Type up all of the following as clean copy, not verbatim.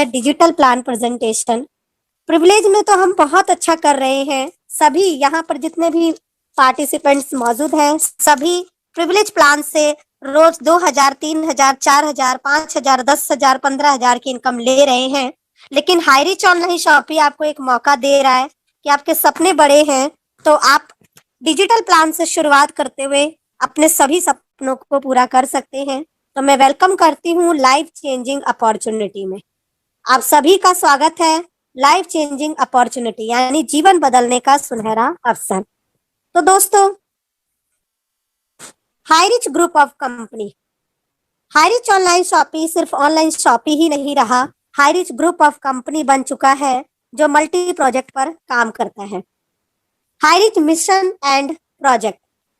है digital plan presentation. Privilege में तो हम बहुत अच्छा कर रहे हैं। सभी यहाँ पर जितने भी पार्टिसिपेंट्स मौजूद हैं सभी प्रिविलेज प्लान से रोज 2,000, 3,000, 4,000, 5,000, 10,000, 15,000 की इनकम ले रहे हैं। लेकिन हाईरिच ऑनलाइन शॉपिंग आपको एक मौका दे रहा है कि आपके सपने बड़े हैं तो आप डिजिटल प्लान से शुरुआत करते हुए अपने सभी सपनों को पूरा कर सकते हैं। तो मैं वेलकम करती हूँ लाइफ चेंजिंग अपॉर्चुनिटी में। आप सभी का स्वागत है लाइफ चेंजिंग अपॉर्चुनिटी यानी जीवन बदलने का सुनहरा अवसर। तो दोस्तों, Highrich group of company, Highrich online shopping सिर्फ ऑनलाइन शॉपिंग ही नहीं रहा, हाईरिच ग्रुप ऑफ कंपनी बन चुका है जो मल्टी प्रोजेक्ट पर काम करता है। Highrich mission and project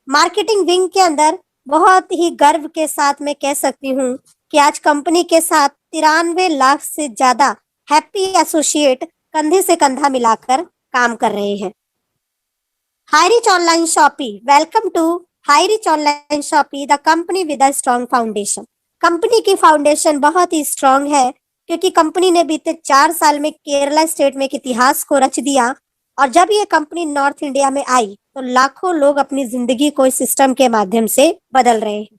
marketing wing के अंदर बहुत ही गर्व के साथ मैं कह सकती हूँ कि आज कंपनी के साथ 93 लाख से ज्यादा हैप्पी एसोसिएट कंधे से कंधा मिलाकर काम कर रहे हैं। HighRich online shopping, welcome to HighRich online shopping, the company with a strong foundation. Company की फाउंडेशन बहुत ही स्ट्रॉन्ग है क्योंकि कंपनी ने बीते 4 साल में केरला स्टेट में एक इतिहास को रच दिया और जब ये कंपनी नॉर्थ इंडिया में आई तो लाखों लोग अपनी जिंदगी को इस सिस्टम के माध्यम से बदल रहे हैं।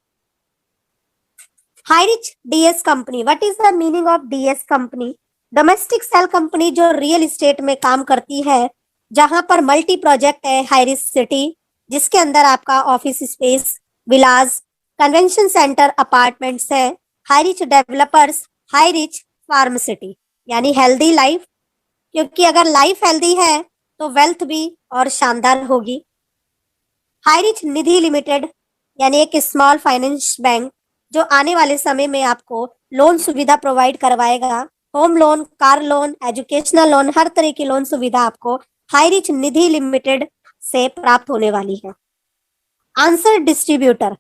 HighRich DS company, what is the meaning of DS company? Domestic sale company जो रियल एस्टेट में काम करती है, जहां पर मल्टी प्रोजेक्ट है हाईरिच सिटी, जिसके अंदर आपका office space, villas, convention centre, apartments है। HighRich developers, HighRich farm city यानी हेल्दी लाइफ, क्योंकि अगर लाइफ हेल्दी है तो वेल्थ भी और शानदार होगी। हाईरिच निधि लिमिटेड यानी एक स्मॉल फाइनेंस बैंक जो आने वाले समय में आपको लोन सुविधा प्रोवाइड करवाएगा। Home loan, car loan, educational loan, हर तरह की लोन सुविधा आपको हाईरिच निधि लिमिटेड से प्राप्त होने वाली है। आंसर डिस्ट्रीब्यूटर,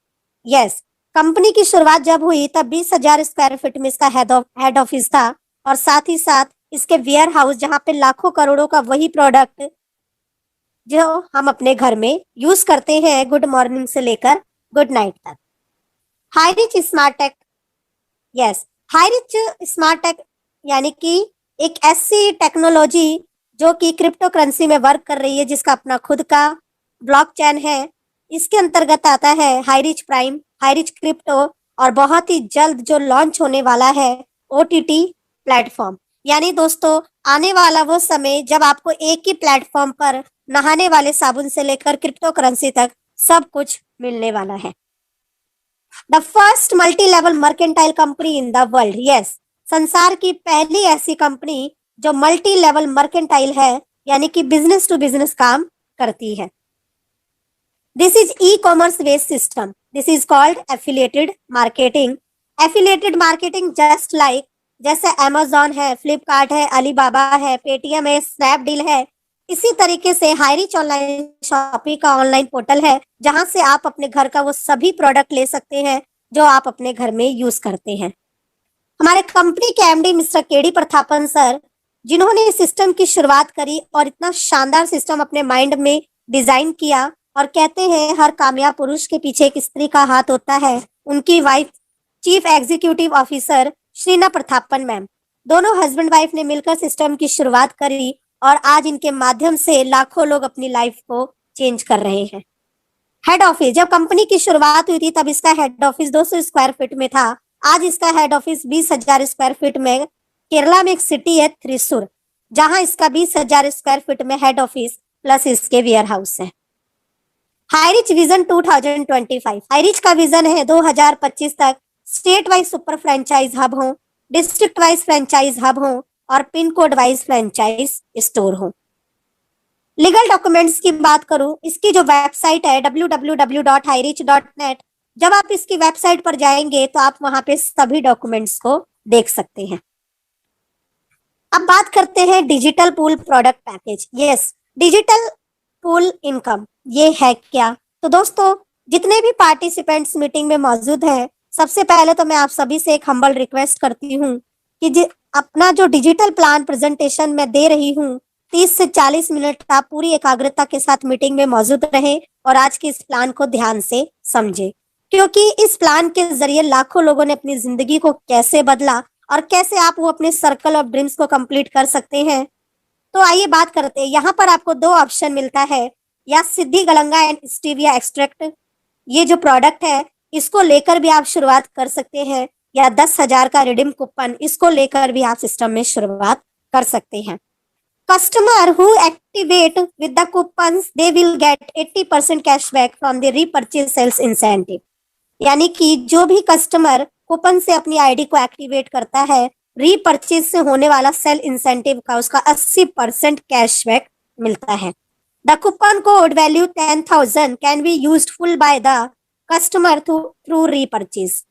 यस, कंपनी की शुरुआत जब हुई तब 20,000 स्क्वायर फीट में इसका हेड ऑफिस था और साथ ही साथ इसके वेयर हाउस जहां पे लाखों करोड़ों का वही प्रोडक्ट जो हम अपने घर में यूज करते हैं गुड मॉर्निंग से लेकर गुड नाइट तक। HighRich smart tech, yes, HighRich smart tech यानी कि एक ऐसी टेक्नोलॉजी जो कि क्रिप्टो करेंसी में वर्क कर रही है, जिसका अपना खुद का ब्लॉकचेन है। इसके अंतर्गत आता है हाईरिच प्राइम, हाईरिच क्रिप्टो और बहुत ही जल्द जो लॉन्च होने वाला है ओटीटी प्लेटफॉर्म। यानी दोस्तों, आने वाला वो समय जब आपको एक ही प्लेटफॉर्म पर नहाने वाले साबुन से लेकर क्रिप्टो करेंसी तक सब कुछ मिलने वाला है। The first multi level mercantile company in the world, yes, संसार की पहली ऐसी कंपनी जो मल्टी लेवल मर्केंटाइल है यानी कि बिजनेस टू बिजनेस काम करती है। This is e commerce based system, this is called affiliated marketing. Affiliated marketing just like जैसे अमेजॉन है, फ्लिपकार्ट है, अलीबाबा है, पेटीएम है, स्नैपडील है, इसी तरीके से हाईरिच ऑनलाइन शॉपिंग का ऑनलाइन पोर्टल है जहां से आप अपने घर का वो सभी प्रोडक्ट ले सकते हैं जो आप अपने घर में यूज करते हैं। हमारे कंपनी के MD mister KD Prathapan sir, जिन्होंने इस सिस्टम की शुरुआत करी और इतना शानदार सिस्टम अपने माइंड में डिजाइन किया, और कहते हैं हर कामयाब पुरुष के पीछे एक स्त्री का हाथ होता है। उनकी wife chief executive officer Sreena Prathapan ma'am, दोनों हस्बैंड वाइफ ने मिलकर सिस्टम की शुरुआत करी और आज इनके माध्यम से लाखों लोग अपनी लाइफ को चेंज कर रहे हैं। हेड ऑफिस, जब कंपनी की शुरुआत हुई थी तब इसका हेड ऑफिस 200 स्क्वायर फीट में था। आज इसका हेड ऑफिस 20,000 स्क्वायर फीट में केरला में एक सिटी है त्रिशूर, जहां इसका 20,000 स्क्वायर फीट में हेड ऑफिस प्लस इसके वेयर हाउस है। हाईरिच विजन 2025, हाईरिच का विजन है 2025 तक state wise super franchise hub हो, डिस्ट्रिक्ट वाइज फ्रेंचाइज हब हो और pin code wise franchise store हो। लीगल डॉक्यूमेंट्स की बात करूं, इसकी जो वेबसाइट है www.hirich.net, जब आप इसकी वेबसाइट पर जाएंगे तो आप वहां पे सभी डॉक्यूमेंट्स को देख सकते हैं। अब बात करते हैं digital pool product package. Yes, digital pool income ये है क्या? तो दोस्तों, जितने भी पार्टिसिपेंट्स मीटिंग में मौजूद हैं, सबसे पहले तो मैं आप सभी से एक हम्बल रिक्वेस्ट करती हूँ कि अपना जो डिजिटल प्लान प्रेजेंटेशन मैं दे रही हूँ 30 से 40 मिनट आप पूरी एकाग्रता के साथ मीटिंग में मौजूद रहें और आज के इस प्लान को ध्यान से समझें, क्योंकि इस प्लान के जरिए लाखों लोगों ने अपनी जिंदगी को कैसे बदला और कैसे आप वो अपने सर्कल ऑफ ड्रीम्स को कंप्लीट कर सकते हैं। तो आइए बात करते हैं। यहाँ पर आपको दो ऑप्शन मिलता है, या सिद्धि गलंगा एंड स्टीविया एक्सट्रैक्ट, ये जो प्रोडक्ट है इसको लेकर भी आप शुरुआत कर सकते हैं, या 10,000 का रिडीम कूपन, इसको लेकर भी आप सिस्टम में शुरुआत कर सकते हैं। Customer who activate with the coupons they will get 80% cashback from the repurchase sales incentive, यानी कि जो भी कस्टमर कूपन से अपनी आईडी को एक्टिवेट करता है, रीपर्चेज से होने वाला सेल इंसेंटिव का उसका 80% कैशबैक मिलता है। The coupon code value 10,000 can be used full by the customer through repurchase.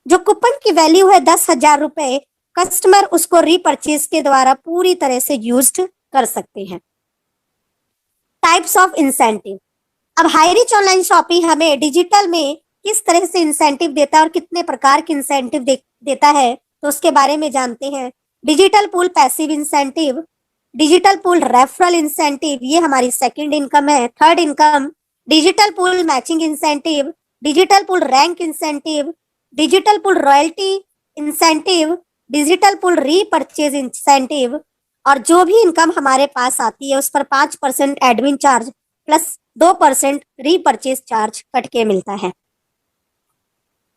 जो कूपन की वैल्यू है 10,000 रुपए, कस्टमर उसको रीपर्चेज के द्वारा पूरी तरह से यूज्ड कर सकते हैं। Types of incentive. अब हाईरिच ऑनलाइन शॉपिंग हमें डिजिटल में किस तरह से इंसेंटिव देता है और कितने प्रकार के इंसेंटिव देता है, तो उसके बारे में जानते हैं। Digital pool passive incentive, digital pool referral incentive, ये हमारी सेकंड इनकम है। Third income digital pool matching incentive, digital pool rank incentive, digital pool royalty incentive, digital pool repurchase incentive. और जो भी इनकम हमारे पास आती है उस पर 5% admin charge plus 2% repurchase charge cut के मिलता है।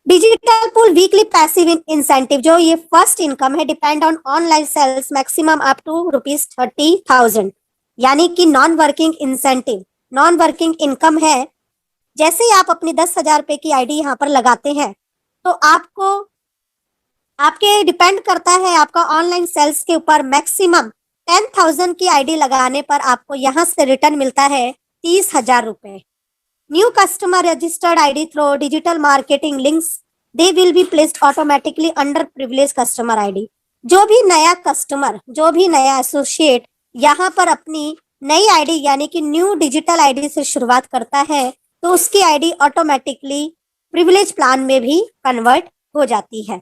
Digital pool weekly passive incentive, जो ये फर्स्ट इनकम है, depend on online sales maximum up to ₹30,000, यानी कि non working incentive, non working income है। जैसे ही आप अपनी 10,000 रुपए की आईडी यहाँ पर लगाते हैं तो आपको आपके डिपेंड करता है आपका ऑनलाइन सेल्स के ऊपर। मैक्सिमम 10,000 की आईडी लगाने पर आपको यहाँ से रिटर्न मिलता है 30,000 रुपए। New customer registered ID through digital marketing links, they will be placed automatically under privileged customer ID। जो भी नया कस्टमर, जो भी नया एसोसिएट यहाँ पर अपनी नई आईडी यानी कि न्यू डिजिटल आईडी से शुरुआत करता है, तो उसकी आईडी ऑटोमेटिकली प्रिविलेज प्लान में भी कन्वर्ट हो जाती है।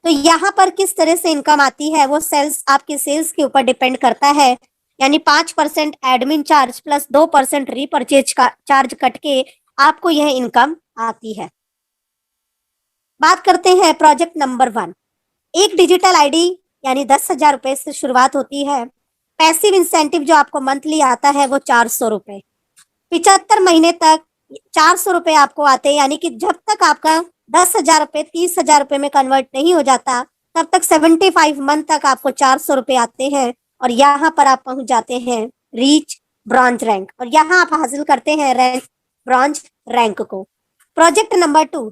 तो यहाँ पर किस तरह से इनकम आती है वो सेल्स, आपके सेल्स के ऊपर डिपेंड करता है, यानी 5% एडमिन चार्ज प्लस 2% रीपर्चेज का चार्ज कट के आपको यह इनकम आती है। बात करते हैं प्रोजेक्ट नंबर 1। एक डिजिटल आईडी यानी 10,000 रुपए से शुरुआत होती है। पैसिव इंसेंटिव जो आपको मंथली आता है वो 400 रुपए। 75 महीने तक 400 रुपए आपको आते हैं, यानी कि जब तक आपका 10,000 रुपए 30,000 रुपए में कन्वर्ट नहीं हो जाता तब तक 75 मंथ तक आपको 400 रुपए आते हैं। और यहाँ पर आप पहुंच जाते हैं रीच ब्रॉन्ज रैंक, और यहाँ आप हासिल करते हैं रैंक ब्रॉन्ज रैंक को। Project number 2।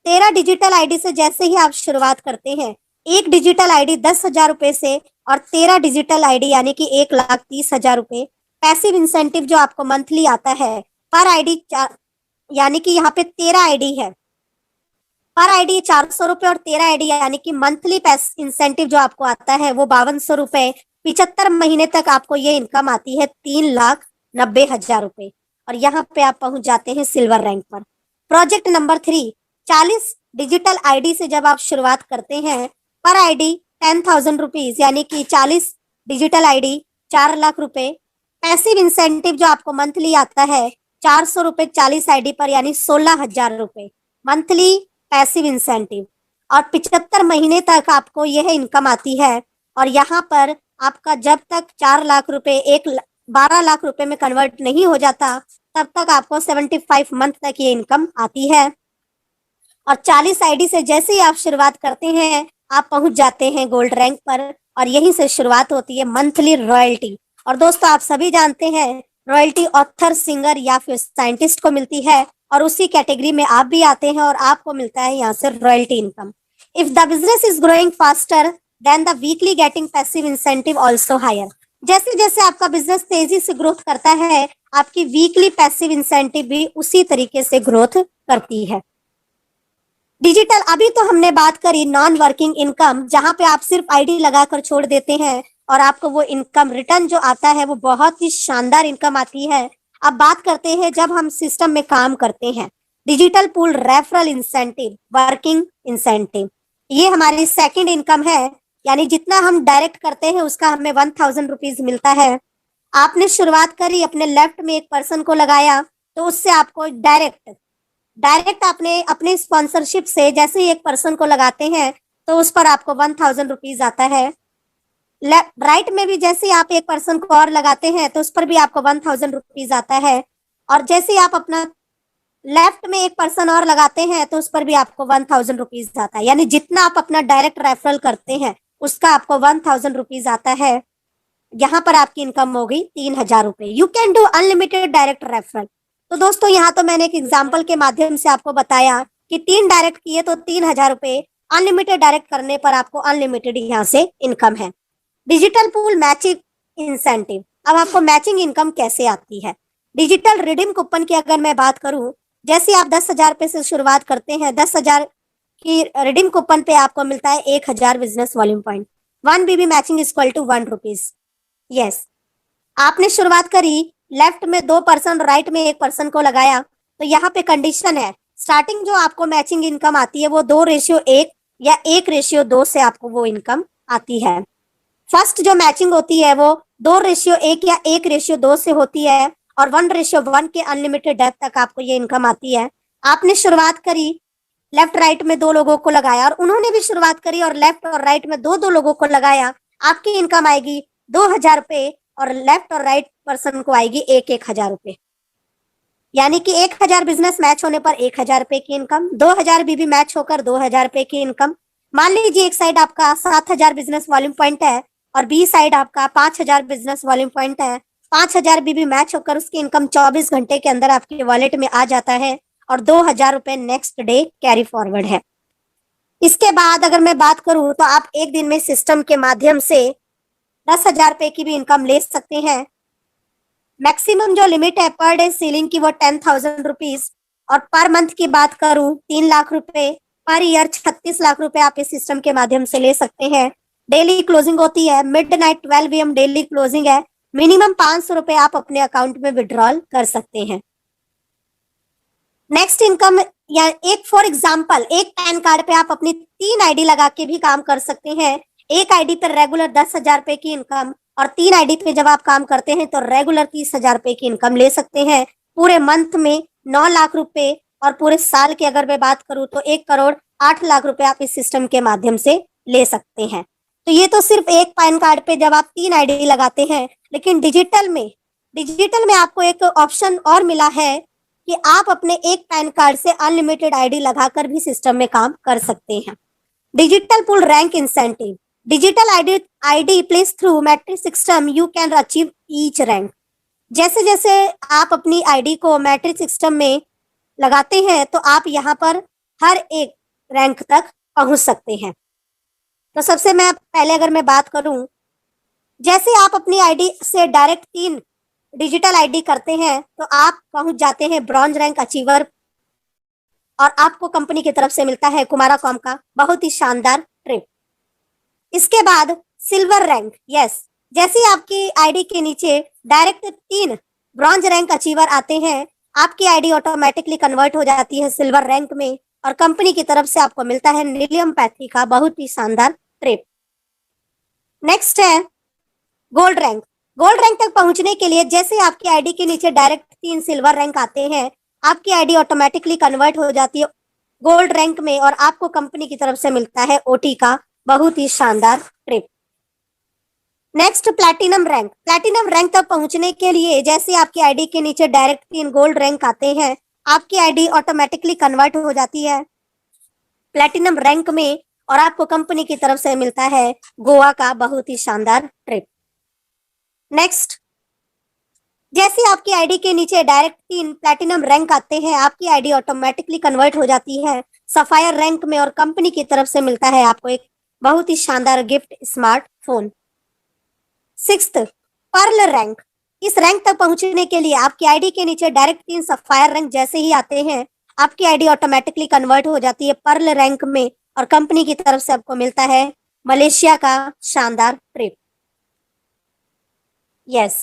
13 डिजिटल आईडी से जैसे ही आप शुरुआत करते हैं, एक डिजिटल आईडी 10,000 रुपए से और 13 डिजिटल आईडी यानी कि 1,30,000 रुपए। पैसिव इंसेंटिव जो आपको मंथली आता है पर आईडी, यानी कि यहाँ पे 13 आईडी है, पर आईडी 400 रुपए और 13 आईडी यानी कि मंथली इंसेंटिव जो आपको आता है वो 5200 रुपए। 75 महीने तक आपको ये इनकम आती है 3,90,000 रुपए, और यहाँ पे आप पहुंच जाते हैं सिल्वर रैंक पर। Project number 3। 40 डिजिटल आईडी से जब आप शुरुआत करते हैं, पर आईडी 10,000 रुपीज, यानी कि 40 डिजिटल आईडी 4 लाख रुपए। पैसिव इंसेंटिव जो आपको मंथली आता है 400 रुपए 40 आईडी पर, यानी 16,000 रुपए मंथली पैसिव इंसेंटिव। और 75 महीने तक आपको यह इनकम आती है, और यहाँ पर आपका जब तक 4 लाख रुपए 12 लाख रुपए में कन्वर्ट नहीं हो जाता तब तक आपको 75 मंथ तक ये इनकम आती है। और 40 आईडी से जैसे ही आप शुरुआत करते हैं आप पहुंच जाते हैं गोल्ड रैंक पर, और यहीं से शुरुआत होती है मंथली रॉयल्टी। और दोस्तों आप सभी जानते हैं रॉयल्टी ऑथर, सिंगर या फिर साइंटिस्ट को मिलती है, और उसी कैटेगरी में आप भी आते हैं और आपको मिलता है यहाँ से royalty income. If the business is growing faster than the weekly getting passive incentive also higher. जैसे जैसे आपका बिजनेस तेजी से ग्रोथ करता है, आपकी वीकली पैसिव इंसेंटिव भी उसी तरीके से ग्रोथ करती है। डिजिटल, अभी तो हमने बात करी नॉन वर्किंग इनकम, जहां पे आप सिर्फ आईडी लगाकर छोड़ देते हैं और आपको वो इनकम रिटर्न जो आता है वो बहुत ही शानदार इनकम आती है। अब बात करते हैं जब हम सिस्टम में काम करते हैं, digital pool referral incentive, working incentive, ये हमारी सेकंड इनकम है, यानी जितना हम डायरेक्ट करते हैं उसका हमें 1,000 रुपीज मिलता है। आपने शुरुआत करी, अपने लेफ्ट में एक पर्सन को लगाया, तो उससे आपको डायरेक्ट आपने अपने स्पॉन्सरशिप से जैसे ही एक पर्सन को लगाते हैं तो उस पर आपको 1000 रुपीज आता है। राइट में भी जैसे ही आप एक पर्सन को और लगाते हैं तो उस पर भी आपको 1000 रुपीज आता है। और जैसे ही आप अपना लेफ्ट में एक पर्सन और लगाते हैं तो उस पर भी आपको 1000 रुपीज आता है। यानी जितना आप अपना डायरेक्ट रेफरल करते हैं उसका आपको 1000 रुपीज आता है। यहाँ पर आपकी इनकम होगी 3000 रुपए। You can do unlimited direct referral. तो दोस्तों यहाँ तो मैंने एक एग्जाम्पल के माध्यम से आपको बताया कि 3 डायरेक्ट किए तो 3000 रुपए, अनलिमिटेड डायरेक्ट करने पर आपको अनलिमिटेड यहाँ से इनकम है। Digital pool matching incentive. अब आपको मैचिंग इनकम कैसे आती है? डिजिटल रिडीम कूपन की अगर मैं बात करूं, जैसे आप 10,000 रुपए से शुरुआत करते हैं, 10,000 की रिडीम कूपन पे आपको मिलता है 1000 business volume point. 1 BB matching is equal to 1 rupees. Yes, आपने शुरुआत करी, लेफ्ट में 2 पर्सन, राइट में 1 पर्सन को लगाया, तो यहाँ पे कंडीशन है स्टार्टिंग जो आपको मैचिंग इनकम आती है वो 2:1 या 1:2 से आपको वो इनकम आती है। फर्स्ट जो मैचिंग होती है वो 2:1 या 1:2 से होती है और 1:1 के अनलिमिटेड डेप्थ तक आपको ये इनकम आती है। आपने शुरुआत करी, लेफ्ट राइट में 2 लोगों को लगाया और उन्होंने भी शुरुआत करी और लेफ्ट और राइट में 2-2 लोगों को लगाया, आपकी इनकम आएगी 2000 रुपए और लेफ्ट और राइट पर्सन को आएगी 1-1000 रुपए। यानी कि 1000 बिजनेस मैच होने पर 1000 रुपए की इनकम, 2000 बीबी मैच होकर 2000 रुपए की इनकम। मान लीजिए एक साइड आपका 7000 बिजनेस वॉल्यूम पॉइंट है और बी साइड आपका 5000 बिजनेस वॉल्यूम पॉइंट है। 5000 बीबी मैच होकर उसकी इनकम 24 घंटे के अंदर आपके वॉलेट में आ जाता है और 2000 रुपए नेक्स्ट डे कैरी फॉरवर्ड है। इसके बाद अगर मैं बात करूं तो आप एक दिन में सिस्टम के माध्यम से 10,000 रुपए की भी इनकम ले सकते हैं। मैक्सिमम जो लिमिट है पर डे सीलिंग की वो 10,000 रुपीज और पर मंथ की बात करूं 3 लाख रुपए, पर ईयर 36 लाख रुपए आप इस सिस्टम के माध्यम से ले सकते हैं। डेली क्लोजिंग होती है, मिडनाइट 12 PM डेली क्लोजिंग है। मिनिमम 500 रुपए आप अपने अकाउंट में विड्रॉल कर सकते हैं। नेक्स्ट इनकम, या एक फॉर एग्जांपल एक पैन कार्ड पे आप अपनी 3 आईडी लगा के भी काम कर सकते हैं। एक आईडी पर रेगुलर 10,000 रुपए की इनकम और 3 आईडी पे जब आप काम करते हैं तो रेगुलर 30,000 रुपए की इनकम ले सकते हैं। पूरे मंथ में 9 लाख रुपए और पूरे साल की अगर मैं बात करूं तो 1,08,00,000 रुपए आप इस सिस्टम के माध्यम से ले सकते हैं। तो ये तो सिर्फ एक पैन कार्ड पे जब आप 3 आईडी लगाते हैं, लेकिन डिजिटल में आपको एक ऑप्शन और मिला है कि आप अपने एक पैन कार्ड से अनलिमिटेड आईडी लगाकर भी सिस्टम में काम कर सकते हैं। Digital pool rank incentive. Digital ID place through matrix system you can achieve each rank. जैसे जैसे आप अपनी आईडी को मैट्रिक्स सिस्टम में लगाते हैं तो आप यहाँ पर हर एक रैंक तक पहुंच सकते हैं। तो सबसे मैं पहले अगर मैं बात करूं, जैसे आप अपनी आईडी से डायरेक्ट 3 डिजिटल आईडी करते हैं तो आप पहुंच जाते हैं ब्रॉन्ज रैंक अचीवर और आपको कंपनी की तरफ से मिलता है कुमाराकॉम का बहुत ही शानदार ट्रिप। इसके बाद सिल्वर रैंक। यस, जैसे आपकी आईडी के नीचे डायरेक्ट 3 ब्रॉन्ज रैंक अचीवर आते हैं, आपकी आईडी ऑटोमेटिकली कन्वर्ट हो जाती है सिल्वर रैंक में और कंपनी की तरफ से आपको मिलता है नीलियम पैथी का बहुत ही शानदार ट्रिप। नेक्स्ट है गोल्ड रैंक। गोल्ड रैंक तक पहुंचने के लिए जैसे आपकी आईडी के नीचे डायरेक्ट 3 सिल्वर रैंक आते हैं, आपकी आईडी ऑटोमेटिकली कन्वर्ट हो जाती है गोल्ड रैंक में और आपको कंपनी की तरफ से मिलता है ओटी का बहुत ही शानदार trip. Next platinum rank. Platinum rank तक पहुंचने के लिए जैसे आपकी आईडी के नीचे डायरेक्ट 3 गोल्ड रैंक आते हैं, आपकी आईडी ऑटोमेटिकली कन्वर्ट हो जाती है प्लैटिनम रैंक में और आपको कंपनी की तरफ से मिलता है गोवा का बहुत ही शानदार ट्रिप। नेक्स्ट, जैसे आपकी आईडी के नीचे डायरेक्ट 3 प्लैटिनम रैंक आते हैं, आपकी आईडी ऑटोमेटिकली कन्वर्ट हो जाती है सफायर रैंक में और कंपनी की तरफ से मिलता है आपको एक बहुत ही शानदार gift smartphone. 6th pearl rank. इस रैंक तक पहुंचने के लिए आपकी आईडी के नीचे डायरेक्ट 3 सफायर रैंक जैसे ही आते हैं, आपकी आईडी ऑटोमेटिकली कन्वर्ट हो जाती है पर्ल रैंक में और कंपनी की तरफ से आपको मिलता है मलेशिया का शानदार ट्रिप। Yes,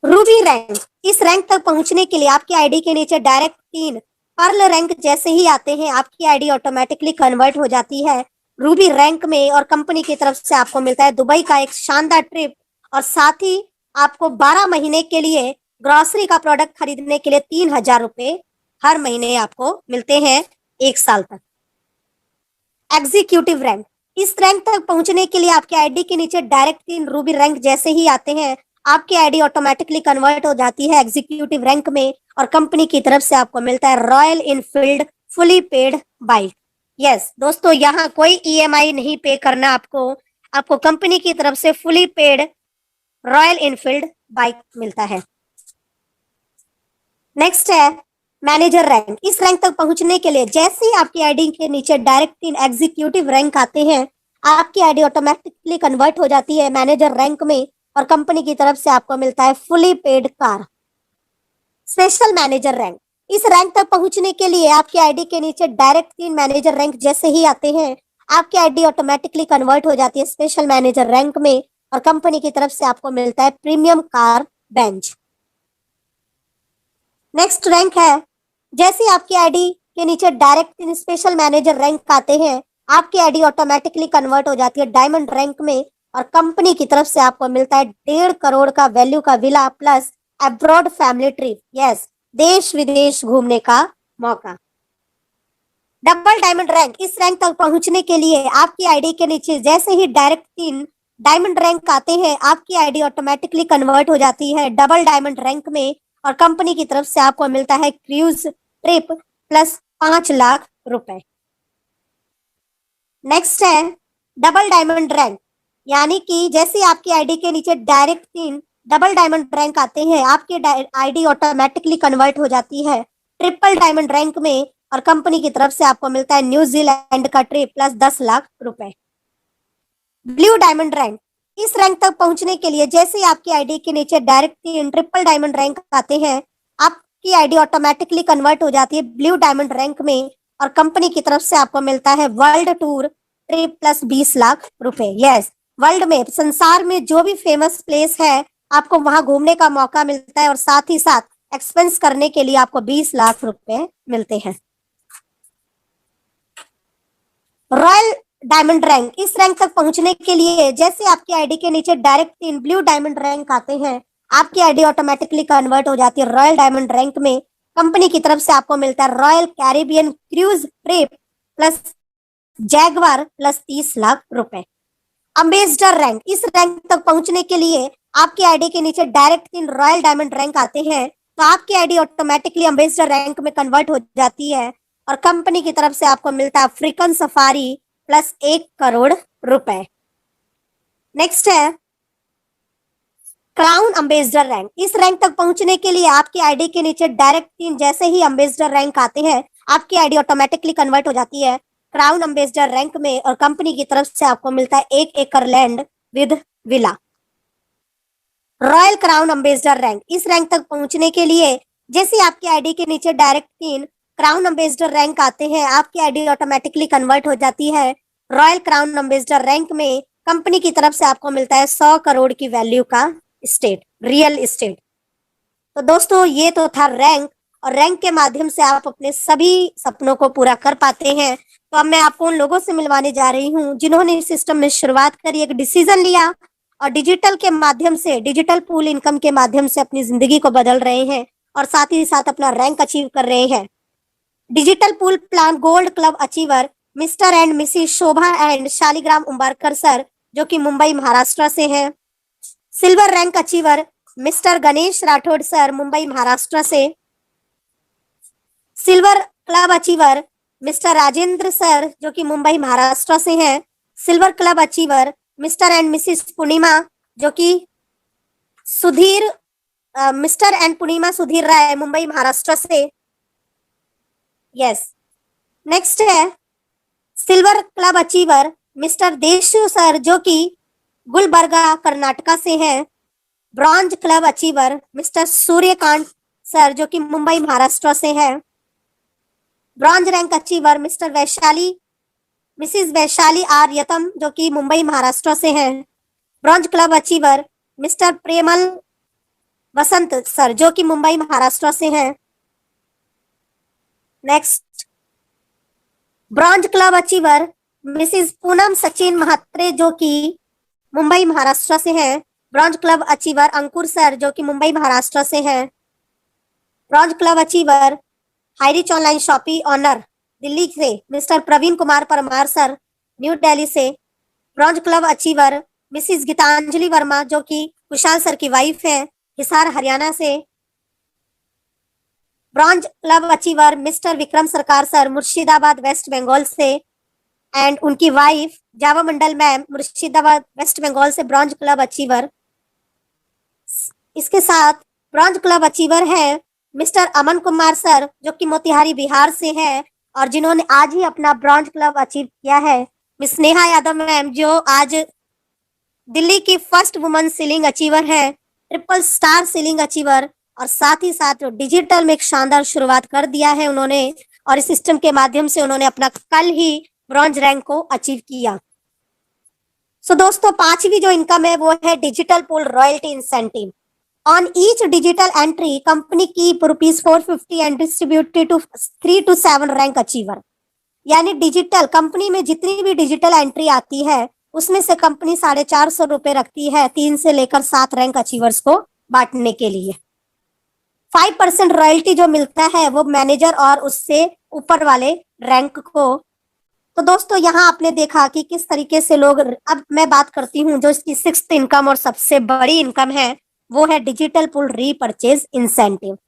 Ruby rank. इस रैंक तक पहुंचने के लिए आपकी आईडी के नीचे डायरेक्ट 3 पर्ल रैंक जैसे ही आते हैं, आपकी आईडी ऑटोमेटिकली कन्वर्ट हो जाती है रूबी रैंक में और कंपनी की तरफ से आपको मिलता है दुबई का एक शानदार ट्रिप और साथ ही आपको 12 महीने के लिए ग्रोसरी का प्रोडक्ट खरीदने के लिए 3,000 रुपए हर महीने आपको मिलते हैं 1 साल तक। एग्जीक्यूटिव रैंक, इस रैंक तक पहुंचने के लिए आपके आईडी के नीचे डायरेक्ट 3 रूबी रैंक जैसे ही आते हैं, आपकी आईडी ऑटोमेटिकली कन्वर्ट हो जाती है एग्जीक्यूटिव रैंक में और कंपनी की तरफ से आपको मिलता है royal Enfield fully paid bike. Yes दोस्तों, यहाँ कोई ईएमआई नहीं पे करना आपको कंपनी की तरफ से fully paid royal Enfield bike मिलता है। नेक्स्ट है मैनेजर रैंक, इस रैंक तक पहुंचने के लिए जैसे ही आपकी आईडी के नीचे डायरेक्ट 3 एग्जीक्यूटिव रैंक आते हैं, आपकी आईडी ऑटोमेटिकली कन्वर्ट हो जाती है मैनेजर रैंक में और कंपनी की तरफ से आपको मिलता है fully paid car. Special manager rank, इस रैंक तक पहुंचने के लिए आपकी आईडी के नीचे डायरेक्ट 3 मैनेजर रैंक जैसे ही आते हैं, आपकी आईडी ऑटोमेटिकली कन्वर्ट हो जाती है स्पेशल मैनेजर रैंक में और कंपनी की तरफ से आपको मिलता है premium car bench. Next rank है, जैसे आपकी आईडी के नीचे डायरेक्ट 3 स्पेशल मैनेजर रैंक आते हैं, आपकी आईडी ऑटोमेटिकली कन्वर्ट हो जाती है डायमंड रैंक में और कंपनी की तरफ से आपको मिलता है 1.5 करोड़ का वैल्यू का villa plus abroad family trip. Yes, देश विदेश घूमने का मौका। डबल डायमंड रैंक, इस रैंक तक पहुंचने के लिए आपकी आईडी के नीचे जैसे ही डायरेक्ट 3 डायमंड रैंक आते हैं, आपकी आईडी ऑटोमेटिकली कन्वर्ट हो जाती है डबल डायमंड रैंक में और कंपनी की तरफ से आपको मिलता है क्रूज ट्रिप प्लस 5 लाख रुपए। नेक्स्ट है डबल डायमंड रैंक, यानी कि जैसे आपकी आईडी के नीचे डायरेक्ट 3 डबल डायमंड रैंक आते हैं, आपकी आईडी ऑटोमेटिकली कन्वर्ट हो जाती है ट्रिपल डायमंड रैंक में और कंपनी की तरफ से आपको मिलता है न्यूजीलैंड का ट्रिप प्लस 10 लाख रुपए। ब्लू डायमंड रैंक, इस रैंक तक पहुंचने के लिए जैसे ही आपकी आईडी के नीचे डायरेक्ट 3 ट्रिपल डायमंड रैंक आते हैं, आपकी आईडी ऑटोमेटिकली कन्वर्ट हो जाती है ब्लू डायमंड रैंक में और कंपनी की तरफ से आपको मिलता है world tour trip plus 20 lakh रुपए। यस, वर्ल्ड में संसार में जो भी फेमस प्लेस है आपको वहां घूमने का मौका मिलता है और साथ ही साथ एक्सपेंस करने के लिए आपको 20 लाख रुपए मिलते हैं। रॉयल डायमंड रैंक, इस रैंक तक पहुंचने के लिए जैसे आपकी आईडी के नीचे डायरेक्ट 3 ब्लू डायमंड रैंक आते हैं, आपकी आईडी ऑटोमेटिकली कन्वर्ट हो जाती है रॉयल डायमंड रैंक में। कंपनी की तरफ से आपको मिलता है royal Caribbean cruise trip plus Jaguar plus 30 lakh रुपए। अम्बेसडर रैंक, इस रैंक तक पहुंचने के लिए आपकी आईडी के नीचे डायरेक्ट 3 रॉयल डायमंड रैंक आते हैं, तो आपकी आईडी ऑटोमेटिकली अम्बेसडर रैंक में कन्वर्ट हो जाती है और कंपनी की तरफ से आपको मिलता है अफ्रीकन सफारी प्लस 1 करोड़ रुपए। नेक्स्ट है क्राउन अम्बेसडर रैंक, इस रैंक तक पहुंचने के लिए आपकी आईडी के नीचे डायरेक्ट 3 जैसे ही अम्बेसडर रैंक आते हैं, आपकी आईडी ऑटोमेटिकली कन्वर्ट हो जाती है क्राउन अम्बेसडर रैंक में और कंपनी की तरफ से आपको मिलता है 1 एकड़ land with villa. Royal crown ambassador rank, इस रैंक तक पहुंचने के लिए जैसे आपकी आईडी के नीचे डायरेक्ट 3 क्राउन अम्बेसडर रैंक आते हैं, आपकी आईडी ऑटोमेटिकली कन्वर्ट हो जाती है रॉयल क्राउन अम्बेसडर रैंक में। कंपनी की तरफ से आपको मिलता है 100 करोड़ की वैल्यू का रियल एस्टेट। तो दोस्तों, ये तो था रैंक और रैंक के माध्यम से आप अपने सभी सपनों को पूरा कर पाते हैं। तो अब मैं आपको उन लोगों से मिलवाने जा रही हूँ जिन्होंने इस सिस्टम में शुरुआत करी, एक डिसीजन लिया और डिजिटल के माध्यम से, डिजिटल पूल इनकम के माध्यम से अपनी जिंदगी को बदल रहे हैं और साथ ही साथ अपना रैंक अचीव कर रहे हैं। Digital pool plan gold club achiever Mr and Mrs Shobha and Shaligram Umbarkar sir, जो कि मुंबई महाराष्ट्र से हैं। Silver rank achiever Mr Ganesh Rathod sir, Mumbai Maharashtra से। Silver club achiever Mr Rajendra sir, जो कि मुंबई महाराष्ट्र से हैं। Silver club achiever Mr and Mrs Purnima, जो कि मिस्टर एंड पूर्णिमा सुधीर राय, मुंबई महाराष्ट्र से। यस, नेक्स्ट है सिल्वर क्लब अचीवर मिस्टर देशु सर, जो कि गुलबर्गा कर्नाटका से हैं। Bronze club achiever Mr Suryakant sir, जो कि मुंबई महाराष्ट्र से हैं। Bronze rank achiever Mrs Vaishali R Yatam, जो कि मुंबई महाराष्ट्र से हैं। Bronze club achiever Mr Premal Vasant sir, जो कि मुंबई महाराष्ट्र से हैं। Next bronze club achiever Mrs Poonam Sachin Mhatre, जो कि मुंबई महाराष्ट्र से हैं। Bronze club achiever Ankur sir, जो कि मुंबई महाराष्ट्र से हैं। Bronze club achiever Hirich online shoppe owner Delhi से मिस्टर प्रवीण कुमार परमार सर, न्यू दिल्ली से bronze club achiever Mrs Geetanjali Verma जो कि कुशाल सर की वाइफ है, हिसार हरियाणा से। Bronze club achiever mister Vikram सरकार सर, मुर्शिदाबाद वेस्ट बंगाल से, एंड उनकी वाइफ जावा मंडल मैम, मुर्शिदाबाद वेस्ट बंगाल से ब्रॉन्ज क्लब अचीवर। इसके साथ ब्रॉन्ज क्लब अचीवर है मिस्टर अमन कुमार सर जो कि मोतिहारी बिहार से है और जिन्होंने आज ही अपना ब्रॉन्ज क्लब अचीव किया है। मिस नेहा यादव मैम जो आज दिल्ली की फर्स्ट वुमन सीलिंग अचीवर है, ट्रिपल स्टार सीलिंग अचीवर, और साथ ही साथ डिजिटल में एक शानदार शुरुआत कर दिया है उन्होंने, और इस सिस्टम के माध्यम से उन्होंने अपना कल ही ब्रॉन्ज रैंक को अचीव किया। सो दोस्तों, पांचवी जो इनकम है वो है digital pool royalty incentive. On each digital entry company की ₹450 and distributed to 3 to 7 rank achiever. यानी डिजिटल कंपनी में जितनी भी डिजिटल एंट्री आती है उसमें से कंपनी ₹450 रखती है 3 से लेकर 7 रैंक अचीवर्स को बांटने के लिए। 5% रॉयल्टी जो मिलता है वो मैनेजर और उससे ऊपर वाले रैंक को। तो दोस्तों, यहाँ आपने देखा कि किस तरीके से लोग, अब मैं बात करती हूँ जो इसकी 6th इनकम और सबसे बड़ी इनकम है वो है डिजिटल पूल रीपरचेज इंसेंटिव।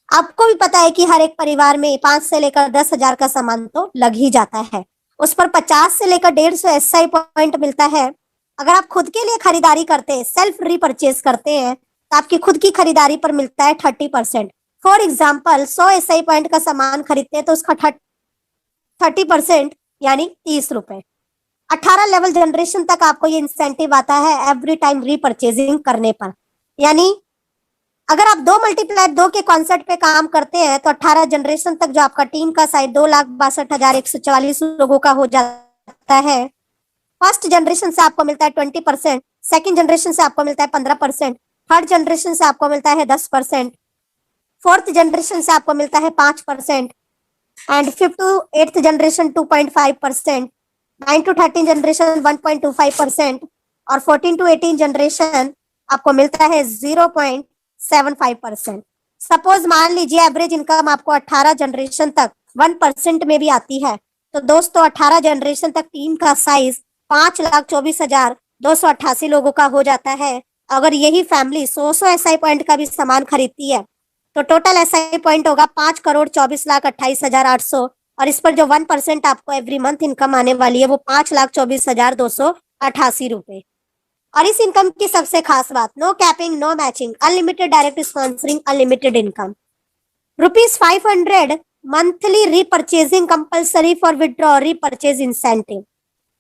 आपको भी पता है कि हर एक परिवार में 5 से लेकर 10,000 का सामान तो लग ही जाता है, उस पर 50 से लेकर 150 एसआई पॉइंट मिलता है। अगर आप खुद के लिए खरीदारी करते हैं, सेल्फ रीपरचेज करते हैं, तो आपकी खुद की खरीदारी पर मिलता है 30%। फॉर एग्जाम्पल 100 एसआई पॉइंट का सामान खरीदते हैं तो उसका 30% यानी ₹30। 18 लेवल जनरेशन तक आपको ये इंसेंटिव आता है एवरी टाइम रीपरचेजिंग करने पर। यानी अगर आप 2 के कॉन्सेप्ट पे काम करते हैं तो 18 जनरेशन तक जो आपका टीम का साइज 2,62,144 लोगों का हो जाता है। फर्स्ट जनरेशन से आपको मिलता है 20%, सेकंड जनरेशन से आपको मिलता है 15%, थर्ड जनरेशन से आपको मिलता है 10%, फोर्थ जनरेशन से आपको मिलता है 5%, and 5th to 8th generation 2.5%, 9 to 13 generation 1.25% और 14 to 18 जनरेशन आपको मिलता है 0.75%। सपोज मान लीजिए एवरेज इनकम आपको 18 जनरेशन तक 1% में भी आती है, तो दोस्तों 18 जनरेशन तक टीम का साइज 5,24,288 लोगों का हो जाता है। अगर यही फैमिली 100 एसआई पॉइंट का भी सामान खरीदती है तो टोटल एसआई पॉइंट होगा 5,24,28,800, और इस पर जो 1% आपको एवरी मंथ इनकम आने वाली है वो 5,24,288 रुपए। और इस इनकम की सबसे खास बात, no capping, no matching, unlimited direct sponsoring, unlimited income. ₹500 monthly repurchasing compulsory for withdraw repurchase incentive.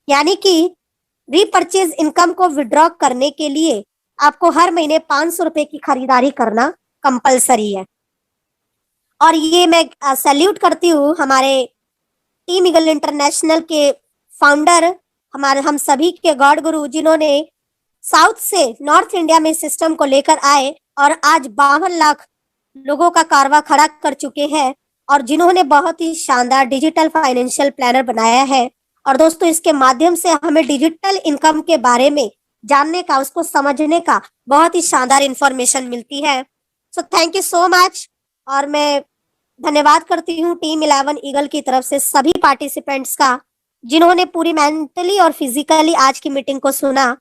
यानी कि रीपरचेज इनकम को विड्रॉ करने के लिए आपको हर महीने ₹500 की खरीदारी करना कंपल्सरी है। और ये मैं सैल्यूट करती हूँ हमारे टीम ईगल इंटरनेशनल के फाउंडर, हमारे हम सभी के गॉड गुरु, जिन्होंने साउथ से नॉर्थ इंडिया में सिस्टम को लेकर आए और आज 52 लाख लोगों का कारवा खड़ा कर चुके हैं, और जिन्होंने बहुत ही शानदार डिजिटल फाइनेंशियल प्लानर बनाया है। और दोस्तों, इसके माध्यम से हमें डिजिटल इनकम के बारे में जानने का, उसको समझने का बहुत ही शानदार इंफॉर्मेशन मिलती है। So thank you so much, और मैं धन्यवाद करती हूँ टीम 11 ईगल की तरफ से सभी पार्टिसिपेंट्स का, जिन्होंने पूरी मेंटली और फिजिकली आज की मीटिंग को सुना।